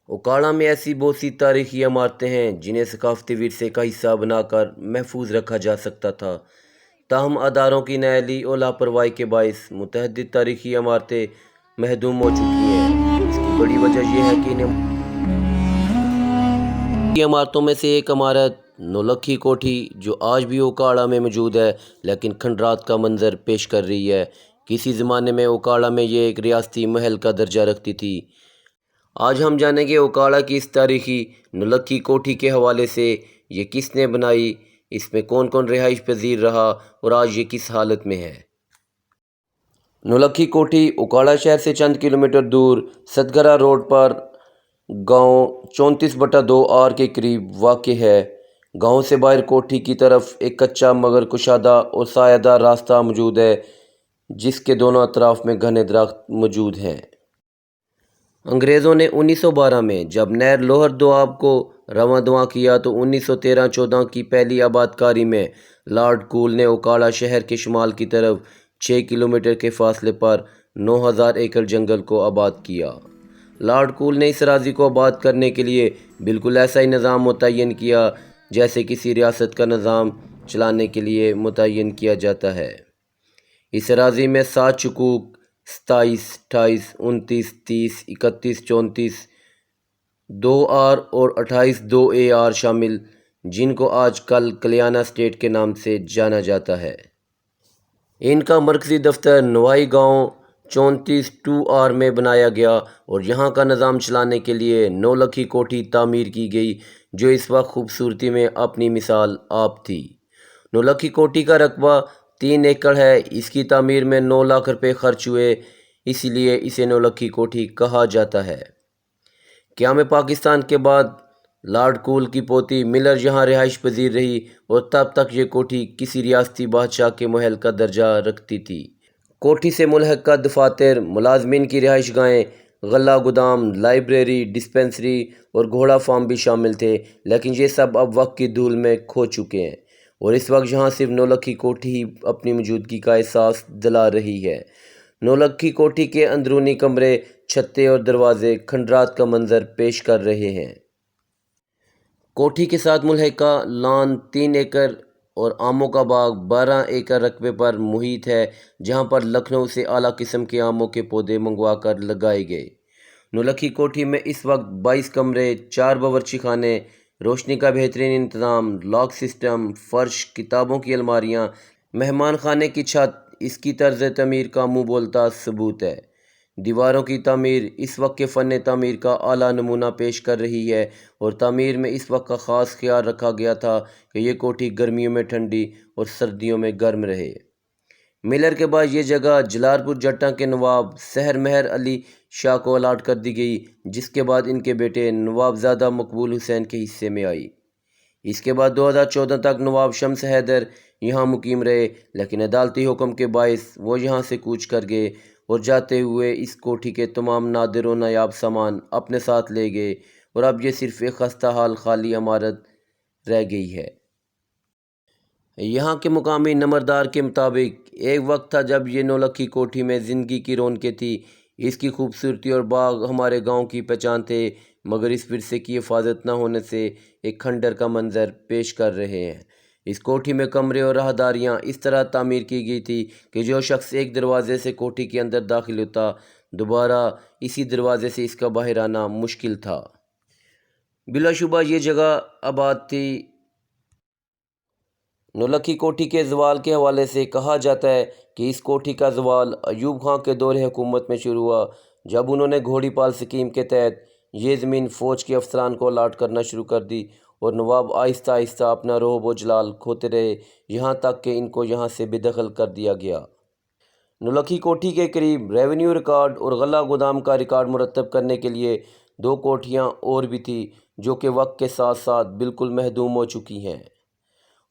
اوکاڑا میں ایسی بہت سی تاریخی عمارتیں ہیں جنہیں ثقافتی ورثے کا حصہ بنا کر محفوظ رکھا جا سکتا تھا، تاہم اداروں کی نااہلی اور لاپرواہی کے باعث متعدد تاریخی عمارتیں مہدوم ہو چکی ہیں۔ اس کی بڑی وجہ یہ ہے کہ ان عمارتوں میں سے ایک عمارت نولکھی کوٹھی جو آج بھی اوکاڑا میں موجود ہے لیکن کھنڈرات کا منظر پیش کر رہی ہے، کسی زمانے میں اوکاڑا میں یہ ایک ریاستی محل کا درجہ رکھتی تھی۔ آج ہم جانیں گے اوکاڑا کی اس تاریخی نولکھی کوٹھی کے حوالے سے یہ کس نے بنائی، اس میں کون کون رہائش پذیر رہا اور آج یہ کس حالت میں ہے۔ نولکھی کوٹھی اوکاڑا شہر سے چند کلومیٹر دور ستگرہ روڈ پر گاؤں 34/2 آر کے قریب واقع ہے۔ گاؤں سے باہر کوٹھی کی طرف ایک کچا مگر کشادہ اور سایہ دار راستہ موجود ہے جس کے دونوں اطراف میں گھنے درخت موجود ہیں۔ انگریزوں نے 1912 میں جب نہر لوہر دوآب کو رواں دواں کیا تو 1913-14 کی پہلی آباد کاری میں لارڈ کول نے اوکاڑا شہر کے شمال کی طرف 6 کلومیٹر کے فاصلے پر 9000 ایکڑ جنگل کو آباد کیا۔ لارڈ کول نے اس اراضی کو آباد کرنے کے لیے بالکل ایسا ہی نظام متعین کیا جیسے کسی ریاست کا نظام چلانے کے لیے متعین کیا جاتا ہے۔ اس اراضی میں 7 شکوک 27، 28، 29، 30، 31، 34، 2 آر اور 28 2 اے آر شامل جن کو آج کل کلیانہ اسٹیٹ کے نام سے جانا جاتا ہے۔ ان کا مرکزی دفتر نوائی گاؤں 34 2 آر میں بنایا گیا اور یہاں کا نظام چلانے کے لیے نولکھی کوٹھی تعمیر کی گئی جو اس وقت خوبصورتی میں اپنی مثال آپ تھی۔ نولکھی کوٹھی کا رقبہ 3 ایکڑ ہے۔ اس کی تعمیر میں 9 لاکھ روپے خرچ ہوئے، اسی لیے اسے نولکھی کوٹھی کہا جاتا ہے۔ قیام پاکستان کے بعد لارڈ کول کی پوتی ملر یہاں رہائش پذیر رہی اور تب تک یہ کوٹھی کسی ریاستی بادشاہ کے محل کا درجہ رکھتی تھی۔ کوٹھی سے ملحقہ دفاتر، ملازمین کی رہائش گاہیں، غلہ گودام، لائبریری، ڈسپنسری اور گھوڑا فارم بھی شامل تھے، لیکن یہ سب اب وقت کی دھول میں کھو چکے ہیں اور اس وقت یہاں صرف نولکھی کوٹھی ہی اپنی موجودگی کا احساس دلا رہی ہے۔ نولکھی کوٹھی کے اندرونی کمرے، چھتیں اور دروازے کھنڈرات کا منظر پیش کر رہے ہیں۔ کوٹھی کے ساتھ ملحقہ لان 3 ایکڑ اور آموں کا باغ 12 ایکڑ رقبے پر محیط ہے جہاں پر لکھنؤ سے اعلیٰ قسم کے آموں کے پودے منگوا کر لگائے گئے۔ نولکھی کوٹھی میں اس وقت 22 کمرے، 4 باورچی خانے، روشنی کا بہترین انتظام، لاک سسٹم، فرش، کتابوں کی الماریاں، مہمان خانے کی چھت اس کی طرز تعمیر کا منہ بولتا ثبوت ہے۔ دیواروں کی تعمیر اس وقت کے فن تعمیر کا اعلیٰ نمونہ پیش کر رہی ہے اور تعمیر میں اس وقت کا خاص خیال رکھا گیا تھا کہ یہ کوٹھی گرمیوں میں ٹھنڈی اور سردیوں میں گرم رہے۔ ملر کے بعد یہ جگہ جلال پور جٹاں کے نواب سحر مہر علی شاہ کو الاٹ کر دی گئی جس کے بعد ان کے بیٹے نواب زادہ مقبول حسین کے حصے میں آئی۔ اس کے بعد 2014 تک نواب شمس حیدر یہاں مقیم رہے، لیکن عدالتی حکم کے باعث وہ یہاں سے کوچ کر گئے اور جاتے ہوئے اس کوٹھی کے تمام نادر و نایاب سامان اپنے ساتھ لے گئے اور اب یہ صرف ایک خستہ حال خالی عمارت رہ گئی ہے۔ یہاں کے مقامی نمبردار کے مطابق ایک وقت تھا جب یہ نولکھی کوٹھی میں زندگی کی رونقیں تھی، اس کی خوبصورتی اور باغ ہمارے گاؤں کی پہچان تھے، مگر اس ورثے کی حفاظت نہ ہونے سے ایک کھنڈر کا منظر پیش کر رہے ہیں۔ اس کوٹھی میں کمرے اور راہداریاں اس طرح تعمیر کی گئی تھی کہ جو شخص ایک دروازے سے کوٹھی کے اندر داخل ہوتا دوبارہ اسی دروازے سے اس کا باہر آنا مشکل تھا۔ بلا شبہ یہ جگہ آباد تھی۔ نولکھی کوٹھی کے زوال کے حوالے سے کہا جاتا ہے کہ اس کوٹھی کا زوال ایوب خان کے دور حکومت میں شروع ہوا جب انہوں نے گھوڑی پال اسکیم کے تحت یہ زمین فوج کے افسران کو الاٹ کرنا شروع کر دی اور نواب آہستہ آہستہ اپنا رعب و جلال کھوتے رہے یہاں تک کہ ان کو یہاں سے بے دخل کر دیا گیا۔ نولکھی کوٹھی کے قریب ریونیو ریکارڈ اور غلہ گودام کا ریکارڈ مرتب کرنے کے لیے 2 کوٹھیاں اور بھی تھیں جو کہ وقت کے ساتھ ساتھ بالکل مہدوم ہو چکی ہیں۔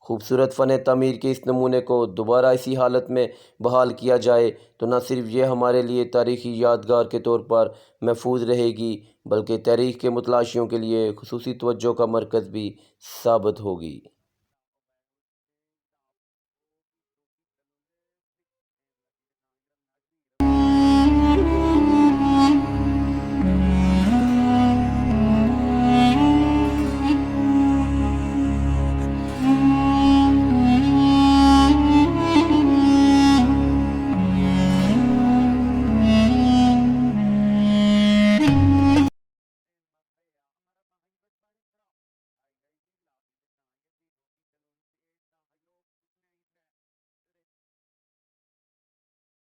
خوبصورت فن تعمیر کے اس نمونے کو دوبارہ اسی حالت میں بحال کیا جائے تو نہ صرف یہ ہمارے لیے تاریخی یادگار کے طور پر محفوظ رہے گی بلکہ تاریخ کے متلاشیوں کے لیے خصوصی توجہ کا مرکز بھی ثابت ہوگی۔